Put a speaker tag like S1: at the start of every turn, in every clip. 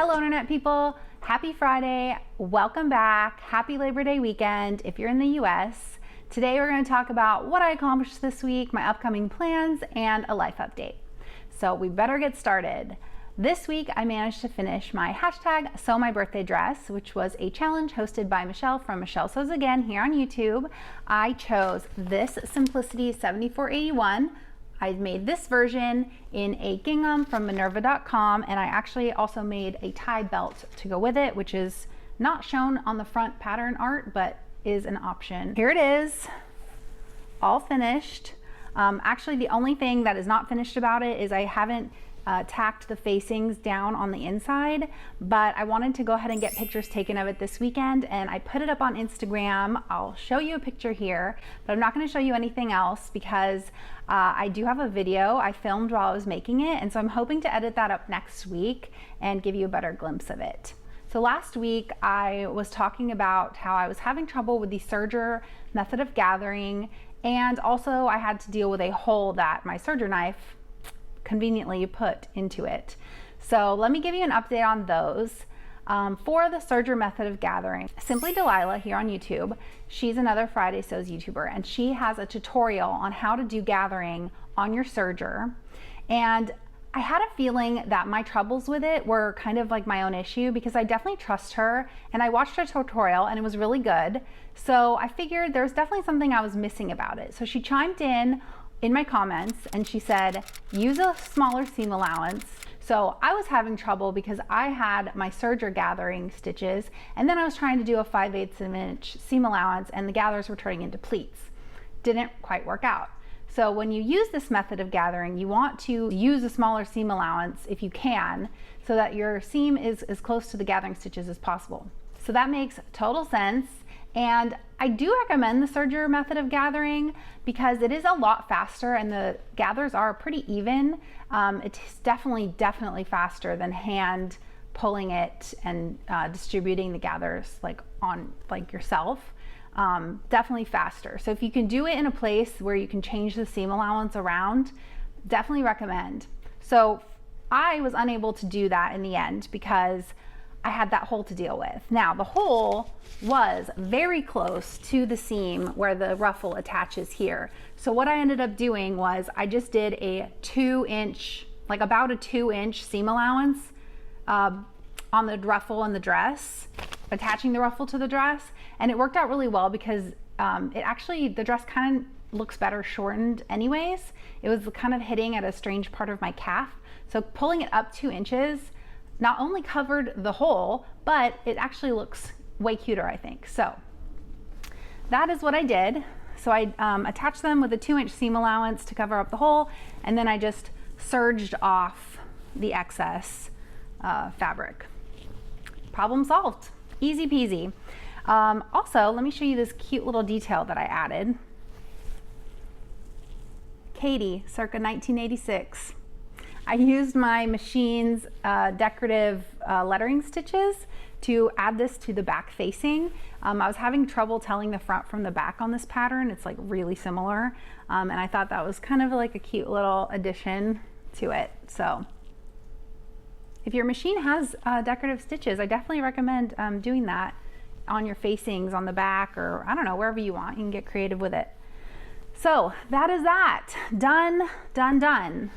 S1: Hello Internet people, happy Friday, welcome back, happy Labor Day weekend if you're in the US. Today we're going to talk about what I accomplished this week, my upcoming plans, and a life update. So we better get started. This week I managed to finish my hashtag #sewmybirthday dress, which was a challenge hosted by Michelle from Michelle Sews Again here on YouTube. I chose this Simplicity 7481. I made this version in a gingham from Minerva.com, and I actually also made a tie belt to go with it, which is not shown on the front pattern art, but is an option. Here it is, all finished. Actually, the only thing that is not finished about it is I haven't tacked the facings down on the inside, but I wanted to go ahead and get pictures taken of it this weekend, and I put it up on Instagram. I'll show you a picture here, but I'm not going to show you anything else because I do have a video I filmed while I was making it, and so I'm hoping to edit that up next week and give you a better glimpse of it. So last week I was talking about how I was having trouble with the serger method of gathering, and also I had to deal with a hole that my serger knife conveniently put into it. So let me give you an update on those. For the serger method of gathering, Simply Delilah here on YouTube, she's another Friday Sews YouTuber, and she has a tutorial on how to do gathering on your serger. And I had a feeling that my troubles with it were kind of like my own issue because I definitely trust her, and I watched her tutorial and it was really good. So I figured there's definitely something I was missing about it. So she chimed in my comments and she said, use a smaller seam allowance. So I was having trouble because I had my serger gathering stitches, and then I was trying to do a 5/8 inch seam allowance and the gathers were turning into pleats. Didn't quite work out. So when you use this method of gathering, you want to use a smaller seam allowance if you can, so that your seam is as close to the gathering stitches as possible. So that makes total sense. And I do recommend the serger method of gathering because it is a lot faster and the gathers are pretty even. It's definitely faster than hand pulling it and distributing the gathers like yourself. Definitely faster. So if you can do it in a place where you can change the seam allowance around, definitely recommend. So I was unable to do that in the end because I had that hole to deal with. Now the hole was very close to the seam where the ruffle attaches here. So what I ended up doing was I just did a 2-inch, like about a 2-inch seam allowance on the ruffle and the dress, attaching the ruffle to the dress, and it worked out really well because the dress kind of looks better shortened anyways. It was kind of hitting at a strange part of my calf. So pulling it up 2 inches not only covered the hole, but it actually looks way cuter, I think. So that is what I did. So I attached them with a 2-inch seam allowance to cover up the hole, and then I just serged off the excess fabric. Problem solved, easy peasy. Also, let me show you this cute little detail that I added. Katie, circa 1986. I used my machine's decorative lettering stitches to add this to the back facing. I was having trouble telling the front from the back on this pattern. It's like really similar. And I thought that was kind of like a cute little addition to it. So if your machine has decorative stitches, I definitely recommend doing that on your facings on the back, or I don't know, wherever you want. You can get creative with it. So that is that. Done, done, done.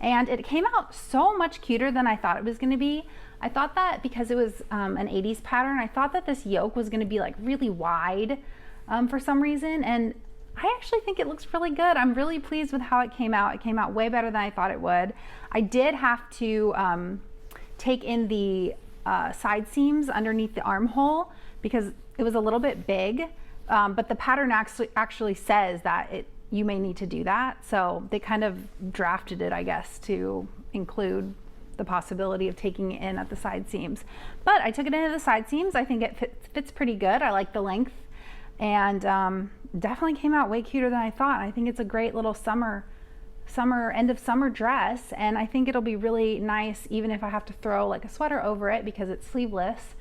S1: And it came out so much cuter than I thought it was going to be. I thought that because it was an 80s pattern, I thought that this yoke was going to be like really wide for some reason, and I actually think it looks really good. I'm really pleased with how it came out. It came out way better than I thought it would. I did have to take in the side seams underneath the armhole because it was a little bit big, but the pattern actually says that you may need to do that. So they kind of drafted it, I guess, to include the possibility of taking it in at the side seams. But I took it into the side seams. I think it fits pretty good. I like the length, and definitely came out way cuter than I thought. I think it's a great little end of summer dress, and I think it'll be really nice even if I have to throw like a sweater over it because it's sleeveless.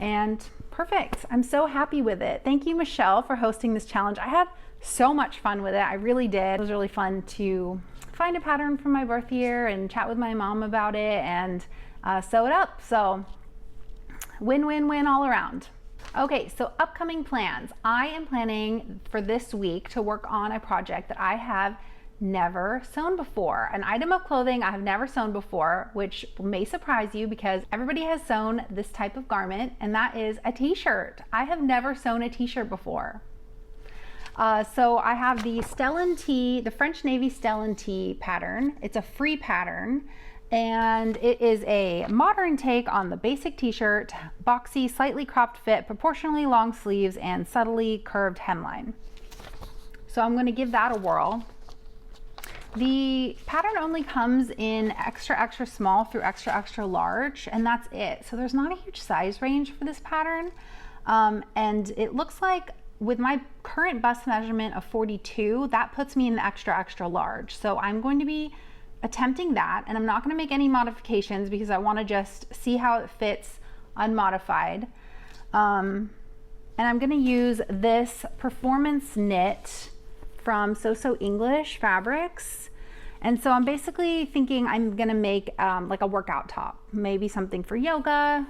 S1: And perfect. I'm so happy with it. Thank you, Michelle, for hosting this challenge. I had so much fun with it. I really did. It was really fun find a pattern from my birth year and chat with my mom about it and sew it up. So win-win-win all around. Okay, so upcoming plans. I am planning for this week to work on a project that I have never sewn before, an item of clothing I have never sewn before, which may surprise you because everybody has sewn this type of garment, and that is a t-shirt. I have never sewn a t-shirt before. So I have the Stellan tee, the French Navy Stellan tee pattern. It's a free pattern, and it is a modern take on the basic t-shirt, boxy, slightly cropped fit, proportionally long sleeves, and subtly curved hemline. So I'm going to give that a whirl. The pattern only comes in extra small through extra large, and that's it. So there's not a huge size range for this pattern. And it looks like with my current bust measurement of 42, that puts me in the extra large. So I'm going to be attempting that, and I'm not going to make any modifications because I want to just see how it fits unmodified. And I'm going to use this performance knit from So English Fabrics. And so I'm basically thinking I'm gonna make like a workout top, maybe something for yoga.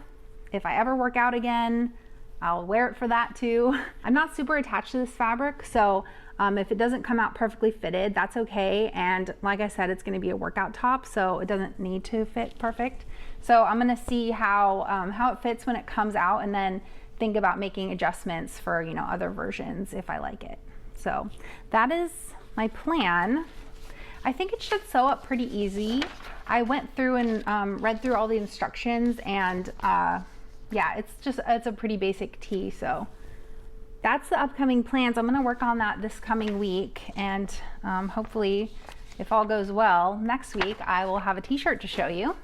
S1: If I ever work out again, I'll wear it for that too. I'm not super attached to this fabric, so if it doesn't come out perfectly fitted, that's okay. And like I said, it's gonna be a workout top, so it doesn't need to fit perfect. So I'm gonna see how it fits when it comes out, and then think about making adjustments for, you know, other versions if I like it. So that is my plan. I think it should sew up pretty easy. I went through and read through all the instructions, and yeah, it's a pretty basic tee. So that's the upcoming plans. I'm gonna work on that this coming week, and hopefully, if all goes well, next week I will have a t-shirt to show you.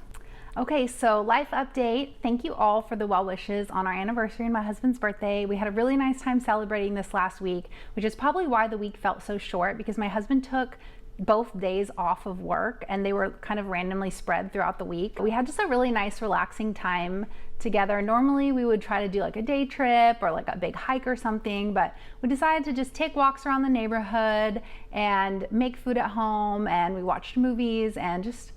S1: Okay, so life update. Thank you all for the well wishes on our anniversary and my husband's birthday. We had a really nice time celebrating this last week, which is probably why the week felt so short, because my husband took both days off of work and they were kind of randomly spread throughout the week. We had just a really nice relaxing time together. Normally we would try to do like a day trip or like a big hike or something, but we decided to just take walks around the neighborhood and make food at home, and we watched movies and just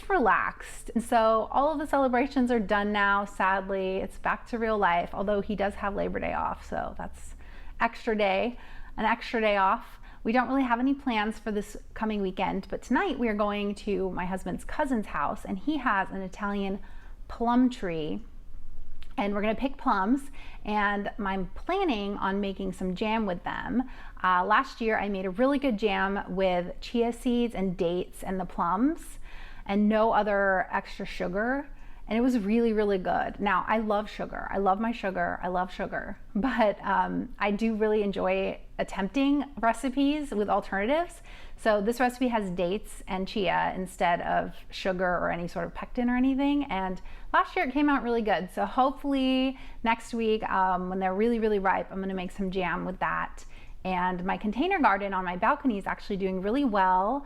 S1: relaxed. And so all of the celebrations are done now. Sadly, it's back to real life, although he does have Labor Day off, so that's an extra day off. We don't really have any plans for this coming weekend, but tonight we are going to my husband's cousin's house, and he has an Italian plum tree, and we're gonna pick plums, and I'm planning on making some jam with them. Last year I made a really good jam with chia seeds and dates and the plums, and no other extra sugar, and it was really good. Now, I love sugar. I love my sugar. I love sugar, but I do really enjoy attempting recipes with alternatives. So this recipe has dates and chia instead of sugar or any sort of pectin or anything, and last year it came out really good. So hopefully next week, when they're really ripe, I'm gonna make some jam with that. And my container garden on my balcony is actually doing really well.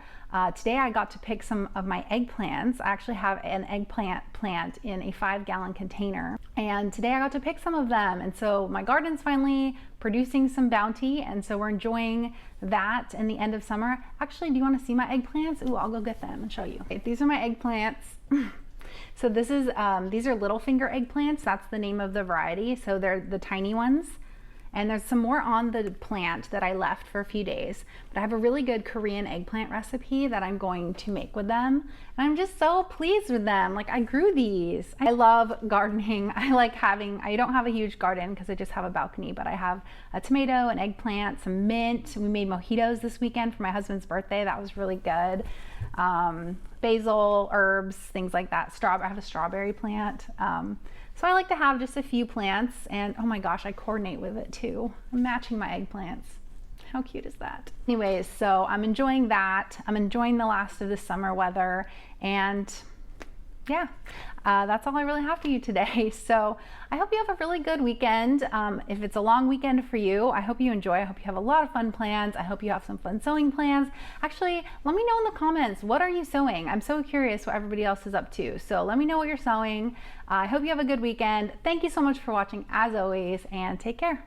S1: Today I got to pick some of my eggplants. I actually have an eggplant plant in a 5-gallon container, and today I got to pick some of them. And so my garden's finally producing some bounty, and so we're enjoying that in the end of summer. Actually, do you want to see my eggplants? Ooh, I'll go get them and show you. Okay, these are my eggplants. So this is these are little finger eggplants. That's the name of the variety. So they're the tiny ones. And there's some more on the plant that I left for a few days. But I have a really good Korean eggplant recipe that I'm going to make with them. And I'm just so pleased with them. Like, I grew these. I love gardening. I don't have a huge garden because I just have a balcony, but I have a tomato, an eggplant, some mint. We made mojitos this weekend for my husband's birthday. That was really good. Basil, herbs, things like that. I have a strawberry plant. So I like to have just a few plants, and oh my gosh, I coordinate with it too. I'm matching my eggplants. How cute is that? Anyways, so I'm enjoying that. I'm enjoying the last of the summer weather, and yeah, that's all I really have for you today. So I hope you have a really good weekend. If it's a long weekend for you, I hope you enjoy. I hope you have a lot of fun plans. I hope you have some fun sewing plans. Actually, let me know in the comments, what are you sewing? I'm so curious what everybody else is up to. So let me know what you're sewing. I hope you have a good weekend. Thank you so much for watching as always, and take care.